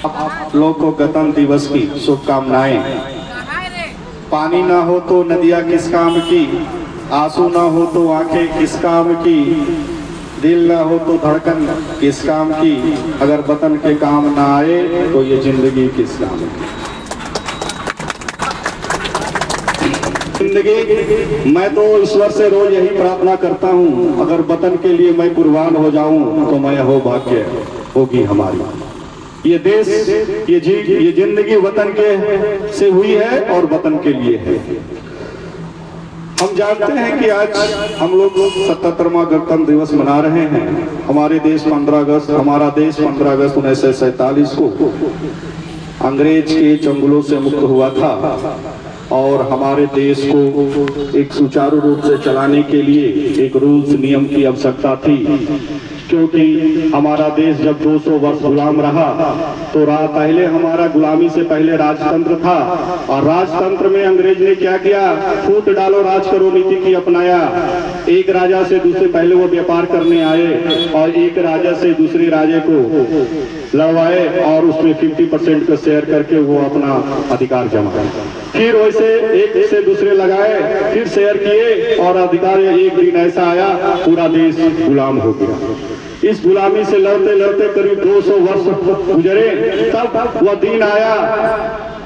आप लोग को गणतंत्र दिवस की शुभकामनाएं। पानी ना हो तो नदियां किस काम की, आंसू ना हो तो आंखें किस काम की, दिल ना हो तो धड़कन किस काम की, अगर वतन के काम ना आए तो ये जिंदगी किस काम की। जिंदगी, मैं तो ईश्वर से रोज यही प्रार्थना करता हूँ, अगर वतन के लिए मैं कुर्बान हो जाऊं तो मैं हो भाग्य होगी हमारी। ये देश, ये जिंदगी वतन के से हुई है और वतन के लिए है। हम जानते हैं कि आज हम लोग 77वां गणतंत्र दिवस मना रहे हैं। हमारा देश 15 अगस्त 1947 को अंग्रेज के चंगुलों से मुक्त हुआ था और हमारे देश को एक सुचारू रूप से चलाने के लिए एक रूल्स नियम की आवश्यकता थी, क्योंकि हमारा देश जब 200 वर्ष गुलाम रहा तो पहले हमारा गुलामी से पहले राजतंत्र था, और राजतंत्र में अंग्रेज ने क्या किया, फूट डालो राज करो नीति की अपनाया। एक राजा से दूसरे, पहले वो व्यापार करने आए और एक राजा से दूसरे राजे को लड़वाए और उसमें 50% का शेयर करके वो अपना अधिकार जमा कर, फिर वैसे एक से दूसरे लगाए, फिर शेयर किए और अधिकार। एक दिन ऐसा आया पूरा देश गुलाम हो गया। इस गुलामी से लड़ते लड़ते करीब 200 वर्ष गुजरे, तब वह दिन आया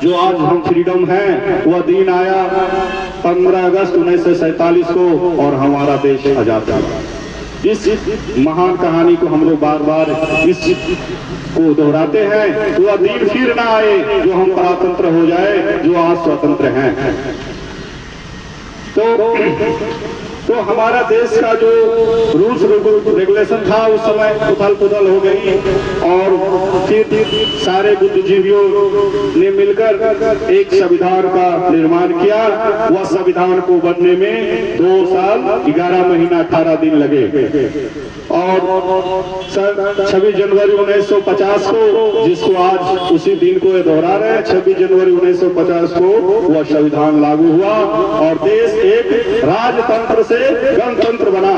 जो आज हम फ्रीडम हैं। वह दिन आया 15 अगस्त 1947 को और हमारा देश आजाद हुआ। इस महान कहानी को हम लोग बार बार इस को दोहराते हैं। तो वह दिन फिर ना आए जो हम स्वतंत्र हो जाए, जो आज स्वतंत्र हैं। तो हमारा देश का जो रूल्स रेगुलेशन था उस समय उथल पुथल हो गई, और फिर सारे बुद्धिजीवियों ने मिलकर एक संविधान का निर्माण किया। वह संविधान को बनने में 2 साल 11 महीना 18 दिन लगे, और 26 जनवरी 1950 को, जिसको आज उसी दिन को दोहरा रहे हैं, 26 जनवरी 1950 को वह संविधान लागू हुआ और देश एक राजतंत्र से गणतंत्र बना।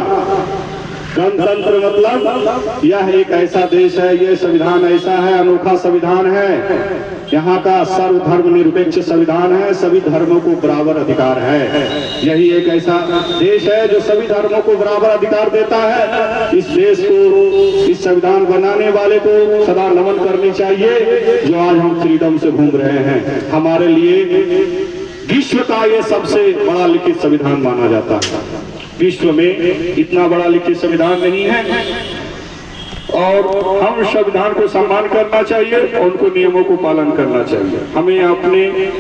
गणतंत्र मतलब यह एक ऐसा देश है, यह संविधान ऐसा है, अनोखा संविधान है। यहाँ का सर्वधर्म निरपेक्ष संविधान है, सभी धर्मों को बराबर अधिकार है। यही एक ऐसा देश है जो सभी धर्मों को बराबर अधिकार देता है। इस देश को, इस संविधान बनाने वाले को सदा नमन करनी चाहिए, जो आज हम फ्रीडम से घूम रहे हैं। हमारे लिए विश्व का ये सबसे बड़ा लिखित संविधान माना जाता है। विश्व में इतना बड़ा लिखित संविधान नहीं है, और हम संविधान को सम्मान करना चाहिए, उनको नियमों को पालन करना चाहिए। हमें अपने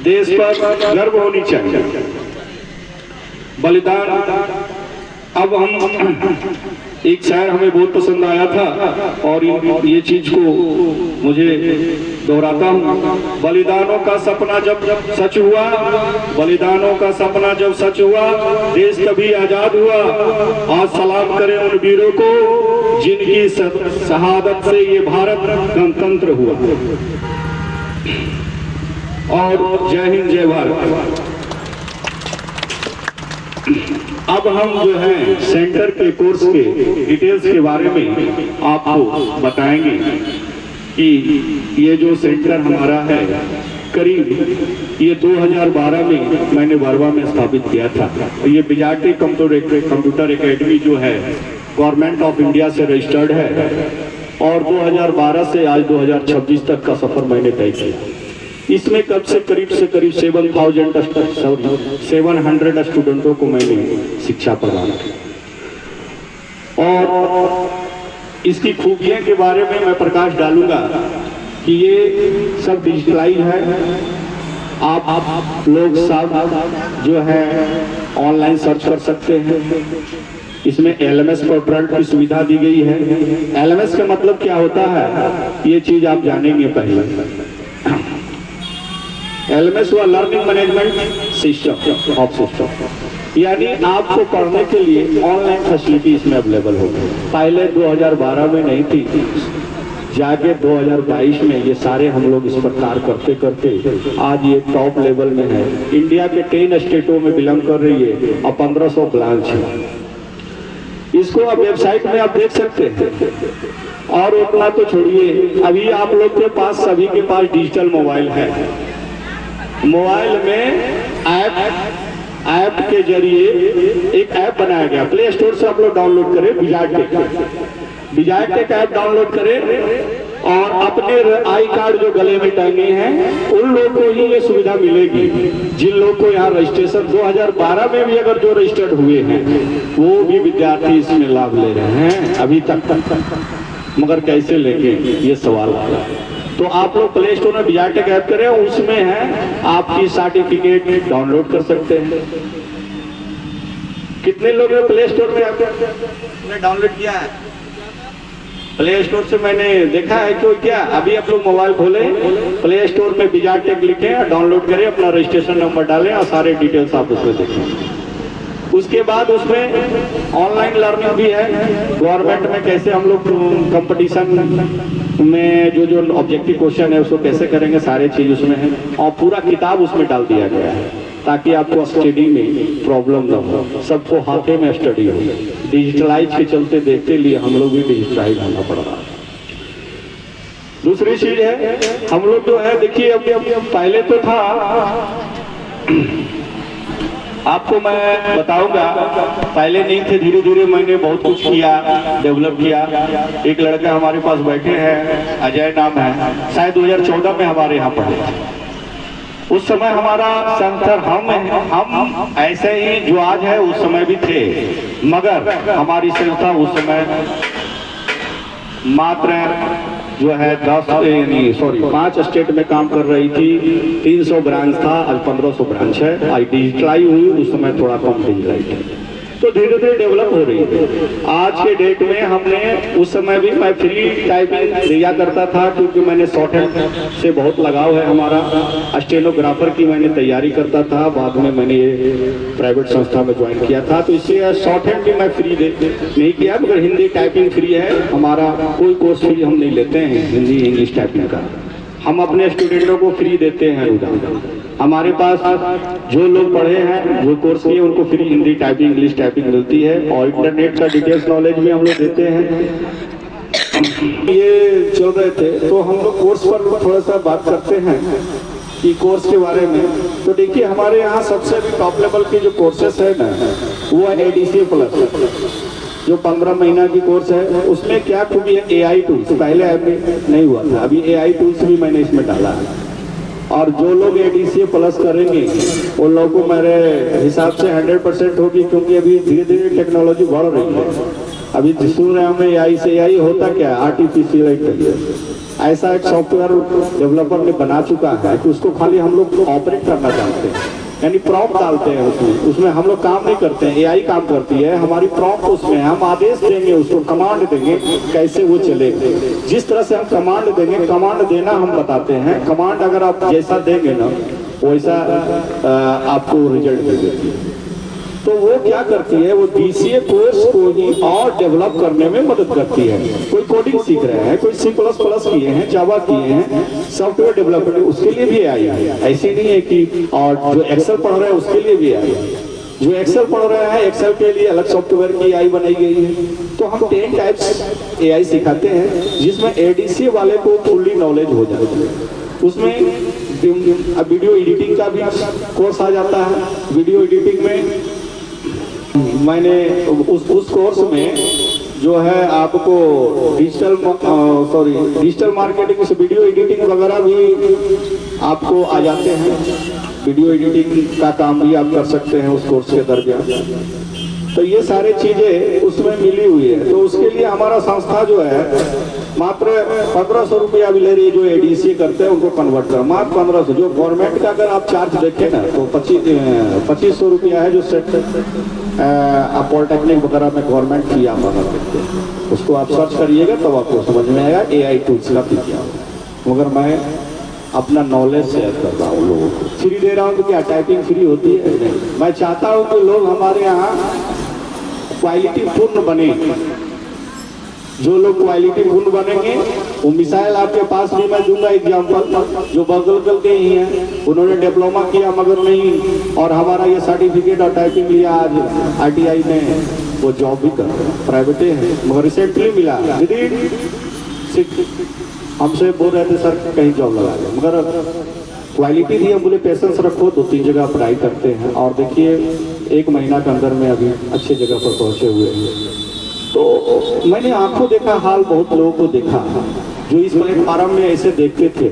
देश पर गर्व होनी चाहिए। बलिदान, अब हम एक शायर हमें बहुत पसंद आया था और ये चीज को मुझे दोहराता हूँ। बलिदानों का सपना जब सच हुआ, बलिदानों का सपना जब सच हुआ, देश तभी आजाद हुआ। आज सलाम करें उन वीरों को जिनकी शहादत से ये भारत गणतंत्र हुआ। और जय हिंद, जय भारत। अब हम जो है सेंटर के कोर्स के डिटेल्स के बारे में आपको बताएंगे कि ये जो सेंटर हमारा है, करीब ये 2012 में मैंने बरवा में स्थापित किया था। ये बीजाटी कंप्यूटर एकेडमी जो है गवर्नमेंट ऑफ इंडिया से रजिस्टर्ड है, और 2012 से आज 2026 तक का सफर मैंने तय किया। इसमें करीब 700 स्टूडेंटों को मैंने शिक्षा प्रदान की, और इसकी खूबियों के बारे में मैं प्रकाश डालूंगा कि ये सब डिजिटलाइज है। आप लोग सब जो है ऑनलाइन सर्च कर सकते हैं। इसमें LMS पोर्टल की सुविधा दी गई है। LMS का मतलब क्या होता है, ये चीज आप जानेंगे पहले। LMS हुआ learning management system of system, यानी आपको पढ़ने के लिए ऑनलाइन फैसिलिटी इसमें अवेलेबल होगी। पहले 2012 में नहीं थी, जाके 2022 में ये सारे हम लोग इस पर कार्य करते करते आज ये टॉप लेवल में है। इंडिया के 10 स्टेटों में बिलोंग कर रही है और 1500 ब्रांच है। इसको आप वेबसाइट में आप देख सकते हैं। और उतना तो छोड़िए, अभी आप लोग के पास, सभी के पास डिजिटल मोबाइल है। मोबाइल में ऐप के जरिए एक ऐप बनाया गया, प्ले स्टोर से आप लोग डाउनलोड करें, विजायटेक ऐप डाउनलोड करें और अपने आई कार्ड जो गले में टांगे हैं उन लोगों को ही ये सुविधा मिलेगी। जिन लोग को यहाँ रजिस्ट्रेशन 2012 में भी अगर जो रजिस्टर्ड हुए हैं वो भी विद्यार्थी इसमें लाभ ले रहे हैं अभी तक, मगर कैसे लेंगे ये सवाल है। तो आप लोग प्ले स्टोर में विजायटेक ऐप करें, उसमें है आपकी सर्टिफिकेट डाउनलोड कर सकते हैं। कितने लोग ने प्ले स्टोर में डाउनलोड किया है? प्ले स्टोर से मैंने देखा है क्यों क्या, अभी आप लोग मोबाइल खोले, प्ले स्टोर में विजायटेक लिखें और डाउनलोड करें, अपना रजिस्ट्रेशन नंबर डालें और सारे डिटेल्स आप उसमें देखें। उसके बाद उसमें ऑनलाइन लर्निंग भी है। गवर्नमेंट में कैसे हम लोग कंपटीशन में जो ऑब्जेक्टिव क्वेश्चन है उसको कैसे करेंगे, सारे चीज उसमें है और पूरा किताब उसमें डाल दिया गया है ताकि आपको स्टडी में प्रॉब्लम ना हो, सबको हाथे में स्टडी हो। डिजिटलाइज के चलते देखते लिए हम लोग भी डिजिटलाइज होना पड़ रहा है। दूसरी चीज है, हम लोग जो है देखिए अभी पहले तो था, आपको मैं बताऊंगा, पहले नहीं थे, धीरे धीरे मैंने बहुत कुछ किया, डेवलप किया। एक लड़का हमारे पास बैठे हैं, अजय नाम है, शायद 2014 में हमारे यहाँ पढ़े। उस समय हमारा सेंटर हम ऐसे ही जो आज है उस समय भी थे, मगर हमारी संस्था उस समय मात्र जो है 5 स्टेट में काम कर रही थी। 300 ब्रांच था, आज 1500 ब्रांच है। आज डिजिटलाइज हुई, उस समय थोड़ा कम डिजिटलाइज है, तो धीरे धीरे डेवलप हो रही है। आज के डेट में हमने, उस समय भी मैं फ्री टाइपिंग दिया करता था क्योंकि मैंने शॉर्ट हैंड से बहुत लगाव है हमारा। स्टेनोग्राफर की मैंने तैयारी करता था, बाद में मैंने ये प्राइवेट संस्था में ज्वाइन किया था, तो इसलिए शॉर्ट हैंड भी मैं फ्री नहीं किया, मगर हिंदी टाइपिंग फ्री है हमारा। कोई कोर्स फ्री हम नहीं लेते हैं हिंदी इंग्लिश टाइपिंग का, हम अपने स्टूडेंटों को फ्री देते हैं। हमारे पास जो लोग पढ़े हैं, जो कोर्स किए, उनको free Hindi typing English typing मिलती है और इंटरनेट का डिटेल्स नॉलेज भी हम लोग देते हैं। ये चल रहे थे तो हम लोग कोर्स पर थोड़ा सा बात करते हैं कि कोर्स के बारे में। तो देखिए हमारे यहाँ सबसे टॉप लेवल के जो कोर्सेस है ना, वो है ADCA प्लस, जो 15 महीना की कोर्स है। उसमें क्या खूबी है, AI टूल्स, पहले नहीं हुआ था, अभी AI टूल्स भी मैंने इसमें डाला है। और जो लोग ADCA प्लस करेंगे उन लोगों को मेरे हिसाब से 100% होगी, क्योंकि अभी धीरे धीरे टेक्नोलॉजी बढ़ रही है। अभी सुन रहे हमें AI से AI होता क्या, आर्टिफिशियल इंटेलिजेंस। ऐसा एक सॉफ्टवेयर डेवलपर ने बना चुका है कि उसको खाली हम लोग ऑपरेट करना चाहते हैं, यानी प्रॉम्प्ट डालते हैं उसमें हम लोग काम नहीं करते हैं, AI काम करती है। हमारी प्रॉम्प्ट उसमें हम आदेश देंगे, उसको कमांड देंगे, कैसे वो चलेगा। जिस तरह से हम कमांड देंगे, कमांड देना हम बताते हैं, कमांड अगर आप जैसा देंगे ना वैसा आपको रिजल्ट दे देती है। तो वो क्या करती है, वो DCA कोर्स को ही और डेवलप करने में मदद करती है। कोई कोडिंग सीख रहे हैं, कोई C++ किए हैं, जावा किए हैं, सॉफ्टवेयर डेवलपमेंट, उसके लिए भी AI है। ऐसी नहीं है कि, और जो एक्सेल पढ़ रहे हैं उसके लिए भी AI है। जो एक्सेल पढ़ रहे हैं, एक्सेल के लिए अलग सॉफ्टवेयर की AI बनाई गई है। तो हम 10 टाइप्स AI सिखाते हैं, जिसमें ADCA वाले को फुल्ली नॉलेज हो जाती है। उसमें वीडियो एडिटिंग का भी कोर्स आ जाता है। वीडियो एडिटिंग में मैंने उस कोर्स में जो है आपको डिजिटल मार्केटिंग से वीडियो एडिटिंग वगैरह भी आपको आ जाते हैं। वीडियो एडिटिंग का काम भी आप कर सकते हैं उस कोर्स के दरमियान। तो ये सारी चीजें उसमें मिली हुई है। तो उसके लिए हमारा संस्था जो है मात्र 1500 रुपया भी ले रही है। जो ADCA करते हैं उनको कन्वर्ट कर मात्र 1500। जो गवर्नमेंट का अगर आप चार्ज देखें ना तो 2500 रुपया है, जो सेट आप पॉलिटेक्निक वगैरह में गवर्नमेंट की आप बना सकते हैं। उसको आप सर्च करिएगा तब आपको समझ में आएगा AI टूल्स का भी क्या हो। मगर मैं अपना नॉलेज शेयर कर रहा हूँ लोगों को, फ्री दे रहा हूँ। तो क्या टाइपिंग फ्री होती है? नहीं। मैं चाहता हूँ कि लोग हमारे यहाँ क्वालिटी पूर्ण बने। जो लोग क्वालिटी पूर्ण बनेंगे, वो मिसाइल आपके पास भी मैं दूंगा एग्जाम्पल, जो बगल के ही हैं, उन्होंने डिप्लोमा किया मगर नहीं, और हमारा ये सर्टिफिकेट और टाइपिंग लिया आज ITI में, वो जॉब भी कर रहे हैं, प्राइवेट हैं, मगर रिसेंटली मिला हमसे बोल रहे थे सर कहीं जॉब लगा दें, मगर क्वालिटी थी। हम बोले पेशेंस रखो, 2-3 जगह अप्लाई करते हैं और देखिए 1 महीना के अंदर में अभी अच्छी जगह पर पहुंचे हुए हैं। तो मैंने आंखों देखा हाल, बहुत लोगों को देखा जो इस प्लेटफार्म में ऐसे देखते थे,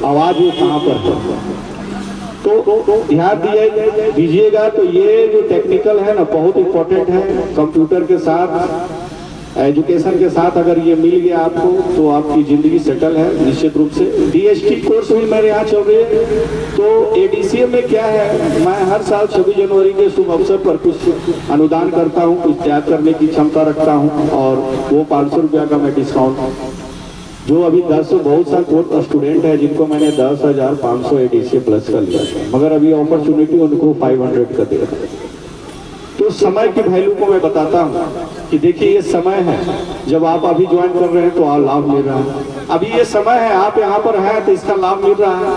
आवाज वो कहाँ पर है। तो ध्यान दीजिएगा। तो ये जो टेक्निकल है ना बहुत इम्पोर्टेंट है। कंप्यूटर के साथ, एजुकेशन के साथ अगर ये मिल गया आपको तो आपकी ज़िंदगी सेटल है निश्चित रूप से। डीएसटी कोर्स भी मेरे यहाँ चल रही है। तो एडीसीए में क्या है, मैं हर साल 26 जनवरी के शुभ अवसर पर कुछ अनुदान करता हूँ, कुछ त्याग करने की क्षमता रखता हूँ और वो 500 रुपया का मैं डिस्काउंट, जो अभी 10 बहुत सा कोर्स स्टूडेंट है जिनको मैंने 10,500 एडीसीए प्लस कर लिया था, मगर अभी अपॉर्चुनिटी उनको 500 का दे रहा है। तो समय की वैल्यू को मैं बताता हूँ कि देखिए ये समय है, जब आप अभी ज्वाइन कर रहे हैं तो आप लाभ मिल रहा है। अभी ये समय है, आप यहाँ पर हैं तो इसका लाभ मिल रहा है।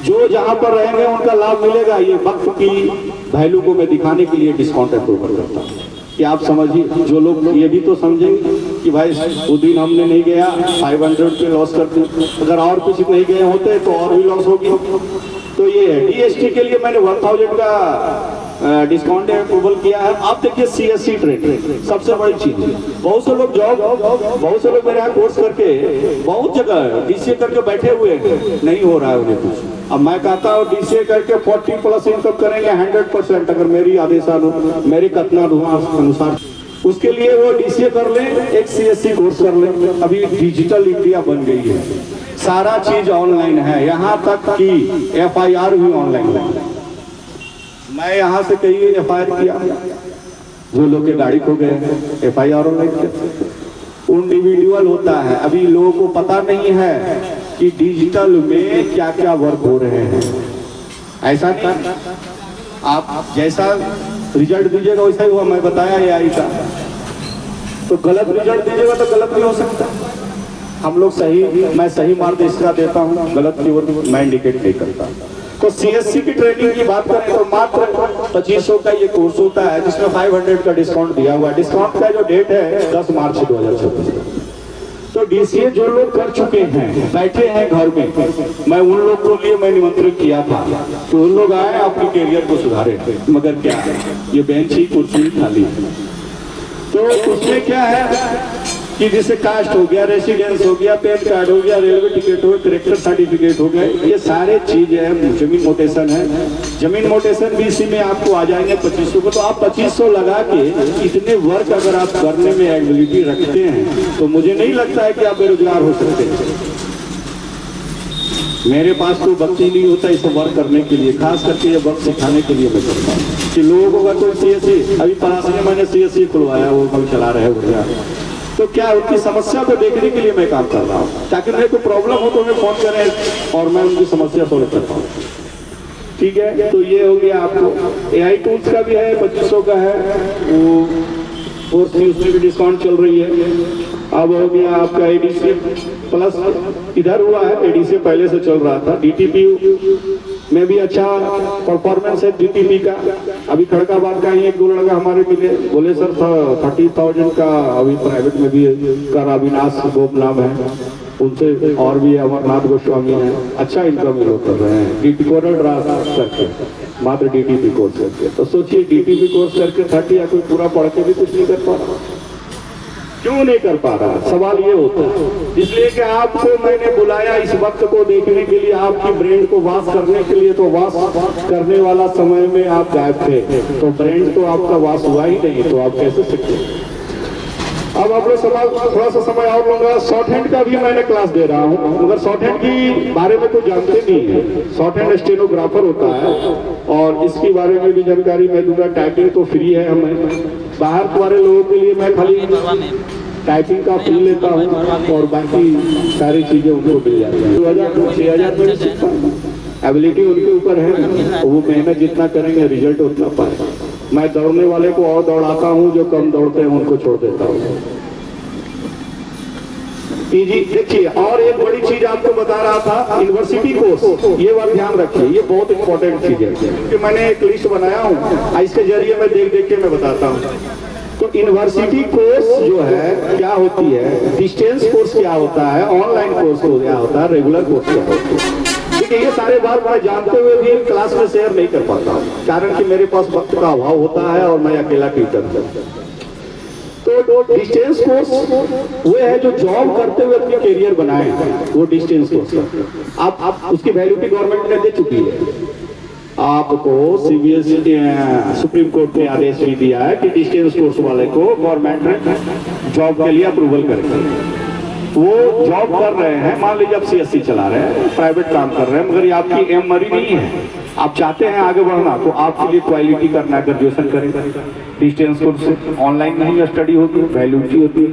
जो जहाँ पर रहेंगे उनका लाभ मिलेगा। ये वक्त की वैल्यू को मैं दिखाने के लिए डिस्काउंट अप्रूवल करता हूँ कि आप समझिए। जो लोग ये भी तो समझेंगे कि भाई वो दिन हमने नहीं गया, 500 पे लॉस करते, अगर और कुछ नहीं गए होते तो और भी लॉस होगी। तो ये है डीएसटी के लिए मैंने 1000 का डिस्काउंट अप्रूवल किया है। आप देखिए सीएससी ट्रेनिंग सबसे बड़ी चीज है। बहुत से लोग बहुत से लोग मेरे यहाँ कोर्स करके बहुत जगह डीसीए करके बैठे हुए हैं, नहीं हो रहा है उन्हें कुछ। अब मैं कहता हूँ डीसीए करके 40+ इनकम करेंगे 100%, अगर मेरी आदेशानुसार, मेरी कथना अनुसार। उसके लिए वो डीसीए कर लें, एक सीएससी कोर्स कर लें। अभी डिजिटल इंडिया बन गई है, सारा चीज ऑनलाइन है, यहाँ तक कि FIR भी ऑनलाइन है। मैं यहाँ से कई FIR किया, जो लोग के गाड़ी खो गए हैं FIR ऑनलाइन किया। इंडिविजुअल होता है। अभी लोगों को पता नहीं है कि डिजिटल में क्या क्या वर्क हो रहे हैं। ऐसा नहीं, आप जैसा रिजल्ट दीजिएगा वैसा ही हुआ। मैं बताया AI का, तो गलत रिजल्ट दीजिएगा तो गलत भी हो सकता है। हम लोग सही, मैं सही मार्गदर्शन देता हूँ, गलत की ओर मैं इंडिकेट नहीं करता। तो सीएससी की ट्रेनिंग की बात करें तो मात्र 2500 का ये कोर्स होता है, जिसमें 500 का डिस्काउंट दिया हुआ है। डिस्काउंट का जो डेट है 10 मार्च 2026। तो डीसीए जो लोग कर चुके हैं, बैठे हैं घर में, मैं उन लोग को लिए मैं निमंत्रित किया था तो उन लोग आए अपने कैरियर को सुधारे। मगर क्या है, ये बेंच ही कुर्सी खाली है। तो उसमें क्या है कि जैसे कास्ट हो गया, रेसिडेंस हो गया, पैन कार्ड हो गया, रेलवे टिकट हो गया, करेक्टर सर्टिफिकेट हो गया, ये सारे चीज है। जमीन मोटेशन है, जमीन मोटेशन भी इसी में आपको आ जाएंगे 2500 को। तो आप 2500 लगा के इतने वर्क अगर आप करने में एबिलिटी रखते हैं तो मुझे नहीं लगता है कि आप बेरोजगार हो सकते हैं। मेरे पास तो वक्त ही नहीं होता इसे वर्क करने के लिए, खास करके ये वर्क सिखाने के लिए मैं करता हूँ कि लोगों का कोई सीएससी, अभी पास में मैंने सीएससी खुलवाया, वो कल चला रहे हो, तो क्या उनकी समस्या को देखने के लिए मैं काम कर रहा हूँ, ताकि मेरे को प्रॉब्लम हो तो हमें फोन करें और मैं उनकी समस्या सॉल्व करता हूँ। ठीक है, तो ये हो गया आपको। AI टूल्स का भी है, 2500 का है वो कोर्स, उसमें भी डिस्काउंट चल रही है। अब हो गया आपका एडीसी प्लस, इधर हुआ है, एडीसी पहले से चल रहा था। डीटीपी में भी अच्छा परफॉर्मेंस है डीटीपी का। अभी खड़काबाद का ही 1-2 लड़का हमारे मिले, बोले सर 30,000 का अभी प्राइवेट में भी कर, अविनाश गोप नाम है उनसे, और भी अमरनाथ गोस्वामी है, अच्छा इनकम लोग कर रहे हैं डीटीपी करके, मात्र डीटीपी कोर्स करके। तो सोचिए डीटीपी कोर्स करके 30 या कोई पूरा पढ़ के भी कुछ नहीं कर पा रहा, क्यों नहीं कर पा रहा? सवाल ये होता है। इसलिए कि आपको मैंने बुलाया इस वक्त को देखने के लिए, आपकी ब्रेन को वाश करने के लिए। तो वाश करने वाला समय में आप गायब थे, तो ब्रेन तो आपका वाश हुआ ही नहीं, तो आप कैसे सीखे? अब आप लोग थोड़ा सा समय और लूंगा। शॉर्ट हैंड का भी मैंने क्लास दे रहा हूँ, मगर शॉर्ट हैंड की बारे में तो जानते नहीं है। शॉर्ट हैंड स्टेनोग्राफर होता है और इसके बारे में भी जानकारी मैं दूंगा। टाइपिंग तो फ्री है, हमें बाहर वाले लोगों के लिए मैं खाली टाइपिंग का फी लेता हूँ और बाकी सारी चीजें उनको मिल जाती हैं। 2000-6000 में सीखता हूँ। एबिलिटी उनके ऊपर है, वो मेहनत जितना करेंगे रिजल्ट उतना पाएगा। मैं दौड़ने वाले को और दौड़ाता हूँ, जो कम दौड़ते हैं उनको छोड़ देता हूँ। देखिए, और एक बड़ी चीज आपको बता रहा था, यूनिवर्सिटी कोर्स, ये बात ध्यान रखिए, ये बहुत इंपॉर्टेंट चीज है। क्योंकि मैंने एक लिस्ट बनाया हूँ, इसके जरिए मैं देख देख के मैं बताता हूँ। तो यूनिवर्सिटी कोर्स जो है क्या होती है, डिस्टेंस कोर्स क्या होता है, ऑनलाइन कोर्स क्या होता है, रेगुलर कोर्स क्या होता है। देखिए ये सारे बात मैं जानते हुए भी क्लास में शेयर नहीं कर पाता हूँ, कारण कि मेरे पास वक्त का अभाव होता है और मैं अकेला टीचर हूँ। तो डिस्टेंस कोर्स वो है जो जॉब करते हुए अपनी करियर बनाए, वो डिस्टेंस कोर्स आप उसकी वैल्यूटी गवर्नमेंट ने दे चुकी है। आपको सीबीएसई सुप्रीम कोर्ट ने आदेश भी दिया है कि डिस्टेंस कोर्स वाले को गवर्नमेंट जॉब के लिए अप्रूवल करेगी। वो जॉब कर रहे हैं, मान लीजिए आप सीएससी चला रहे हैं, प्राइवेट काम कर रहे हैं, मगर ये आपकी एम मरी नहीं है, आप चाहते हैं आगे बढ़ना, तो आपके लिए क्वालिटी करना है, ग्रेजुएशन करें डिस्टेंस कोर्स से, ऑनलाइन नहीं स्टडी होती, वैल्यूटी होती है,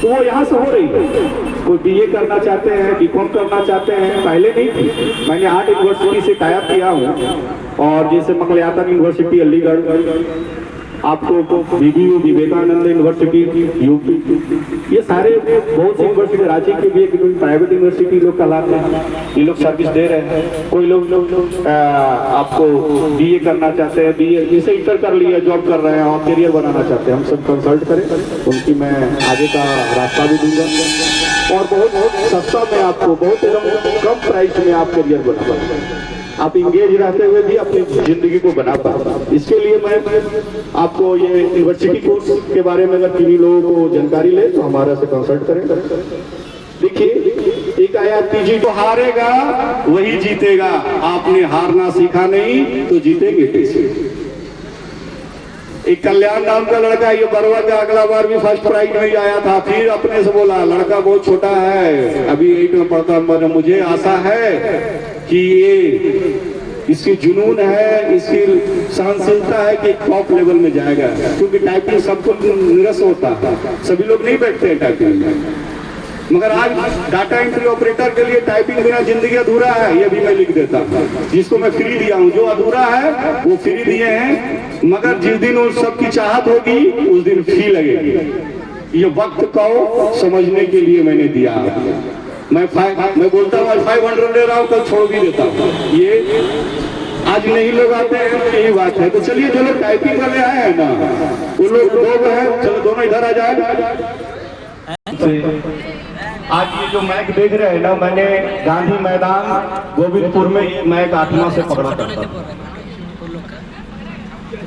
तो वो यहाँ से हो रही है। कोई बीए करना चाहते हैं, बीकॉम करना चाहते हैं, पहले नहीं थी। मैंने 8 यूनिवर्सिटी से टाइप किया हूँ, और जैसे मंगलयातन यूनिवर्सिटी अलीगढ़, आपको बीबीयू विवेकानंद यूनिवर्सिटी यूपी, ये सारे बहुत सी यूनिवर्सिटी, रांची के भी एक प्राइवेट यूनिवर्सिटी लोग कहलाते हैं, ये लोग सर्विस दे रहे हैं। कोई लोग आपको बीए करना चाहते हैं, बीए जैसे इंटर कर लिया, जॉब कर रहे हैं और करियर बनाना चाहते हैं, हम सब कंसल्ट करें, उनकी मैं आगे का रास्ता भी दूंगा और बहुत सस्ता में आपको बहुत एकदम कम प्राइस में आप करियर बना पाएंगे, आप इंगेज रहते हुए भी अपनी जिंदगी को बना पाते। इसके लिए मैं आपको ये यूनिवर्सिटी कोर्स के बारे में अगर किन्हीं लोगों को जानकारी ले तो हमारा से कंसल्ट करें। देखिए एक आया, तीजी तो हारेगा वही जीतेगा, आपने हारना सीखा नहीं तो जीतेंगे कैसे। एक कल्याण नाम का लड़का, ये बरवा का अगला बार भी फर्स्ट प्राइज नहीं आया था, फिर अपने से बोला लड़का बहुत छोटा है, अभी 8 में पढ़ता, मुझे आशा है कि ये इसकी जुनून है, इसकी सहनशीलता है कि टॉप लेवल में जाएगा, क्योंकि टाइपिंग सबको निरस होता है, सभी लोग नहीं बैठते हैं टाइपिंग में, मगर आज डाटा एंट्री ऑपरेटर के लिए टाइपिंग बिना जिंदगी अधूरा है, ये भी मैं लिख देता हूँ, जिसको मैं फ्री दिया हूँ, जो अधूरा है वो फ्री दिए हैं, मगर जिस दिन उस सबकी चाहत होगी उस दिन फी लगेगी। ये वक्त को समझने के लिए मैंने दिया। मैं बोलता हूँ आज 500 दे रहा हूँ, कल छोड़ भी देता हूँ, ये आज नहीं लोग आते हैं, यही बात है। तो चलिए जो लोग टाइपिंग वाले आए हैं ना, वो लोग लोग हैं, चलो दोनों इधर आ जाए। आज ये जो मैक देख रहे हैं ना, मैंने गांधी मैदान गोविंदपुर में ये मैक 8वां से पकड़ा करता था,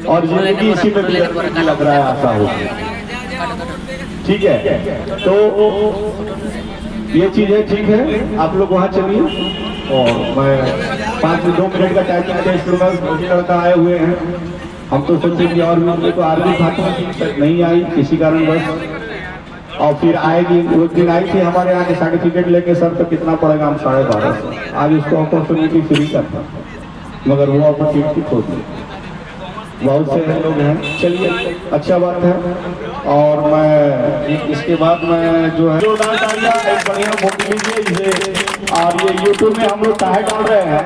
और जिंदगी इसी में लग रहा है, आशा हो, ठीक है। तो ये चीज है, ठीक है, आप लोग वहाँ चलिए और मैं 5-2 मिनट का टाइपिंग टेस्ट लूंगा। लड़का आए हुए हैं, हम तो सोचे कि और भी तो आर्मी खाते नहीं आई किसी कारणवश, और फिर आएगी। एक दिन आई थी हमारे यहाँ के सर्टिफिकेट लेके, सर तो कितना पड़ेगा, हम 12.5। आज उसको अपॉर्चुनिटी फ्री करता, मगर वो अपॉर्चुनिटी खो दी। बहुत से लोग हैं, चलिए अच्छा बात है। और मैं इसके बाद मैं जो है जोरदार तालियां एक बढ़िया मोटी लीजिए इसे। और ये यूट्यूब में हम लोग काहे डाल रहे हैं,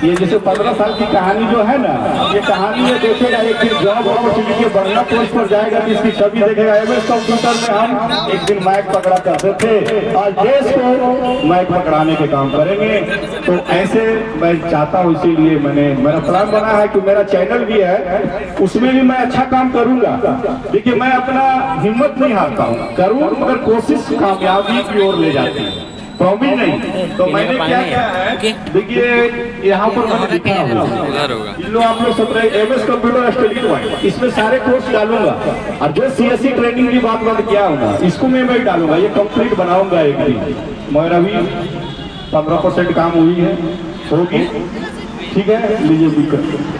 ये जैसे 15 साल की कहानी जो है ना, ये कहानी में देखेगा एक दिन जॉब अपॉर्चुनिटी बढ़िया पोस्ट पर जाएगा, इसकी छवि देखेगा। एमएस कंप्यूटर में हम एक दिन माइक पकड़ा करते थे और देश को माइक पकड़ाने के काम करेंगे। तो ऐसे मैं चाहता हूँ, इसीलिए मेरा प्लान बना है कि मेरा चैनल भी है, उसमें भी मैं अच्छा काम करूंगा। देखिए मैं अपना हिम्मत नहीं हारता हूँ, करूँ मगर कोशिश कामयाबी की ओर ले जाती है, प्रॉमिस नहीं। तो मैंने क्या किया है, देखिए यहाँ पर मैंने लिखा है, लो आप लोग सब एमएस कंप्यूटर स्टडी पॉइंट, इसमें सारे कोर्स डालूंगा, और जो सीएससी ट्रेनिंग की बात मैंने किया हूँ ना, इसको मैं डालूंगा, ये कंप्लीट बनाऊंगा एक दिन। मगर अभी 15% काम हुई है, होगी, ठीक है, लीजिए दिक्कत।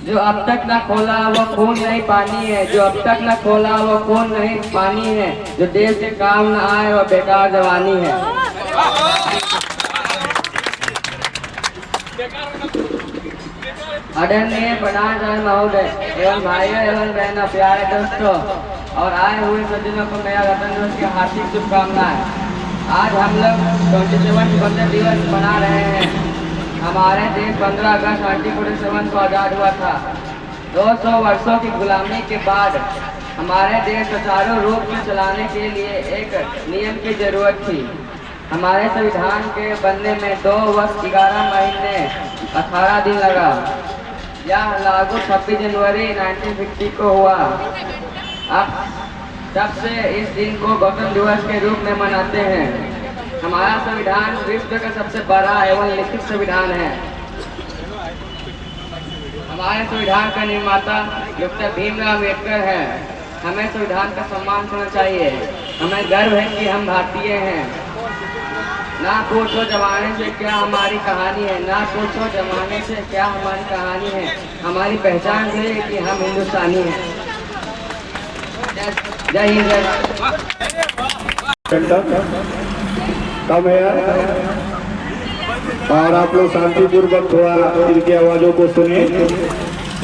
जो अब तक ना खोला वो खून नहीं पानी है, जो अब तक ना खोला वो खून नहीं पानी है, जो देश के काम ना आए वो बेकार जवानी है। आदरणीय प्रधान महोदय एवं भाइयों एवं बहनों, प्यारे दोस्तों और आए हुए सज्जनों को मेरा गणतंत्र की हार्दिक शुभकामनाएं। आज हम लोग 27 गणतंत्र दिवस मना रहे हैं। हमारे देश 15 अगस्त 1947 को आज़ाद हुआ था। 200 वर्षों की गुलामी के बाद हमारे देश सुचारू रूप से चलाने के लिए एक नियम की जरूरत थी। हमारे संविधान के बनने में 2 वर्ष 11 महीने 18 दिन लगा। यह लागू 26 जनवरी 1950 को हुआ। अब तब से इस दिन को गणतंत्र दिवस के रूप में मनाते हैं। हमारा संविधान विश्व का सबसे बड़ा एवं लिखित संविधान है। हमारे संविधान का निर्माता डॉक्टर भीमराव अम्बेडकर है। हमें संविधान का सम्मान करना चाहिए। हमें गर्व है कि हम भारतीय हैं। ना पूछो जमाने से क्या हमारी कहानी है, ना पूछो जमाने से क्या हमारी कहानी है। हमारी पहचान है कि हम हिंदुस्तानी हैं। जय हिंद, कम है यार। और आप लोग शांतिपूर्वक थोड़ा इनकी आवाजों को सुनिए।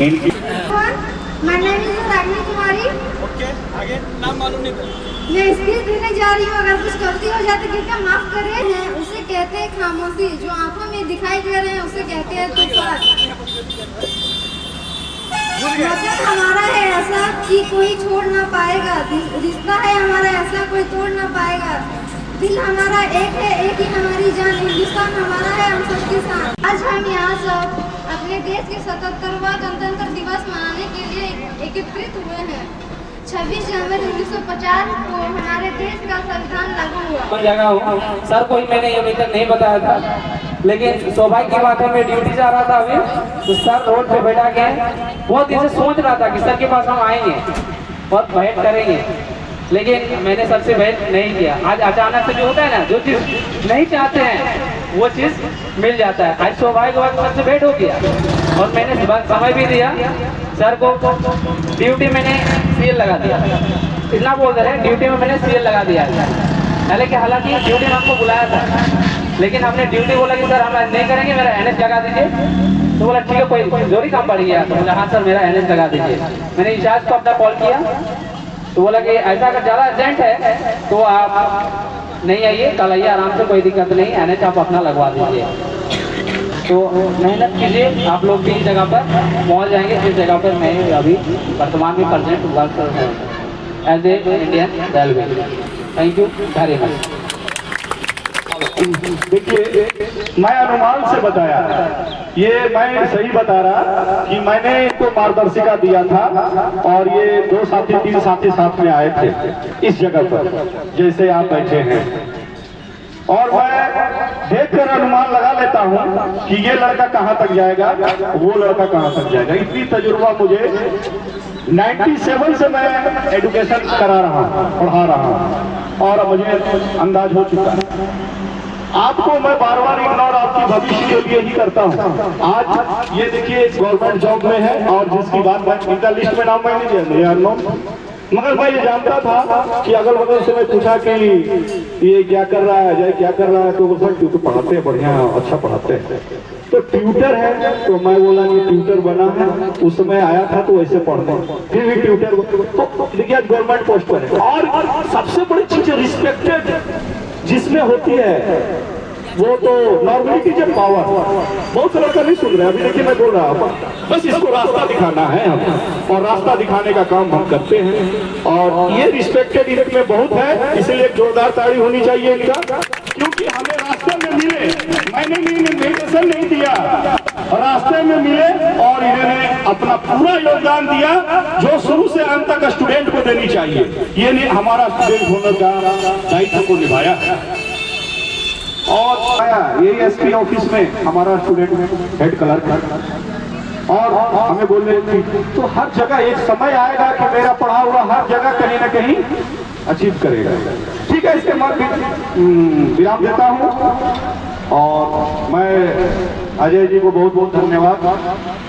इनकी रागिनी कुमारी। ओके, आगे नाम मालूम नहीं था। मैं स्पीच देने जा रही हूँ। अगर कुछ गलती हो जाए तो कृपया माफ करें। हैं उसे कहते हैं खामोशी। जो आंखों में दिखाई दे रहे हैं उसे कहते हैं तूफान। मतलब हमारा है ऐसा कि कोई छोड़ ना पाएगा। रिश्ता है हमारा ऐसा कोई तोड़ ना पाएगा। दिल हमारा एक है, एक ही हमारी जान। हिंदुस्तान हमारा है, हम सबके साथ। आज हम यहाँ सब अपने देश के 77वां गणतंत्र दिवस मनाने के लिए एकत्रित हुए हैं। 26 जनवरी 1950 को हमारे देश का संविधान लागू हुआ। जगह हूँ सर को ही मैंने ये अभी तक नहीं बताया था, लेकिन सौभाग्य की बात है मैं ड्यूटी जा रहा था अभी, तो सर रोड पे बैठा के बहुत दिन से सोच रहा था कि सर के पास हम आएंगे और भेंट करेंगे, लेकिन मैंने सर से भेंट नहीं किया। आज अचानक से जो होता है ना, जो चीज़ नहीं चाहते हैं वो चीज़ मिल जाता है। आज सौभाग्य बाद सर से भेंट हो गया और मैंने समय भी दिया सर को। ड्यूटी मैंने सीएल लगा दिया। इतना बोल रहे हैं ड्यूटी में मैंने सीएल लगा दिया। हालांकि ड्यूटी में हमको बुलाया था, लेकिन हमने ड्यूटी बोला कि सर हम नहीं करेंगे, मेरा एनएच लगा दीजिए। तो बोला ठीक है, कोई जरूरी काम पड़ गया। तो बोला हाँ सर मेरा एनएच लगा दीजिए। मैंने इंचार्ज को अपना कॉल किया तो बोला कि ऐसा अगर ज़्यादा अर्जेंट है तो आप नहीं आइए, कल आइए आराम से, कोई दिक्कत नहीं, एनएच आप अपना लगवा दीजिए। तो मेहनत कीजिए, आप लोग भी इस जगह पर पहुँच जाएंगे जिस जगह पर मैं अभी वर्तमान में प्रेजेंट वर्क कर रहा हूँ as a Indian Railway. Thank you very much. देखिए, मैं अनुमान से बताया, ये मैं सही बता रहा कि मैंने इनको मार्गदर्शिका दिया था और ये 2 साथी 3 साथी साथ में आए थे इस जगह पर जैसे आप बैठे हैं, और मैं देखकर अनुमान लगा लेता हूँ कि ये लड़का कहाँ तक जाएगा, वो लड़का कहाँ तक जाएगा। इतनी तजुर्बा मुझे 97 से मैं एजुकेशन करा रहा हूँ, पढ़ा रहा हूँ, और मुझे अंदाज हो चुका है। आपको मैं बार बार इग्नोर आपकी भविष्य के लिए ही करता हूँ। आज ये देखिए गवर्नमेंट जॉब में है और जिसकी बात मैं इनका लिस्ट में नाम मैं नहीं दिया मेरा नाम, मगर मैं ये जानता था कि अगल बगल से मैं पूछा कि ये क्या कर रहा है, अजय क्या कर रहा है, तो वो सर तो पढ़ाते हैं, बढ़िया अच्छा पढ़ाते हैं, तो ट्यूटर है। तो मैं बोला कि ट्यूटर बना है, उस समय आया था तो ऐसे पढ़ते, फिर भी ट्यूटर। तो देखिए आज गवर्नमेंट पोस्ट पर है। और सबसे बड़ी चीज रिस्पेक्टेड जिसमें होती है वो तो नॉर्मलिटी जब पावर। बहुत सारा का नहीं सुन रहे, अभी देखिए मैं बोल रहा हूँ, बस इसको रास्ता दिखाना है हम, और रास्ता दिखाने का काम हम करते हैं। और ये रिस्पेक्टेड इनमें बहुत है, इसलिए जोरदार ताड़ी होनी चाहिए इनका, क्योंकि हमें रास्ते में मिले, मैंने निर्देशन नहीं दिया, रास्ते में मिले और इन्होंने अपना पूरा योगदान दिया जो शुरू से अंत तक स्टूडेंट को देनी चाहिए। ये नहीं हमारा स्टूडेंट होने का दायित्व को निभाया है। और आया एएसपी ऑफिस में हमारा स्टूडेंट हेड क्लर्क, और हमें बोल रहे थे तो हर जगह एक समय आएगा कि मेरा पढ़ा हुआ हर जगह कहीं ना कहीं अचीव करेगा। ठीक है, इसके बाद विराम देता हूँ, और मैं अजय जी को बहुत बहुत धन्यवाद,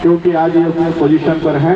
क्योंकि आज ये अपने पोजीशन पर हैं।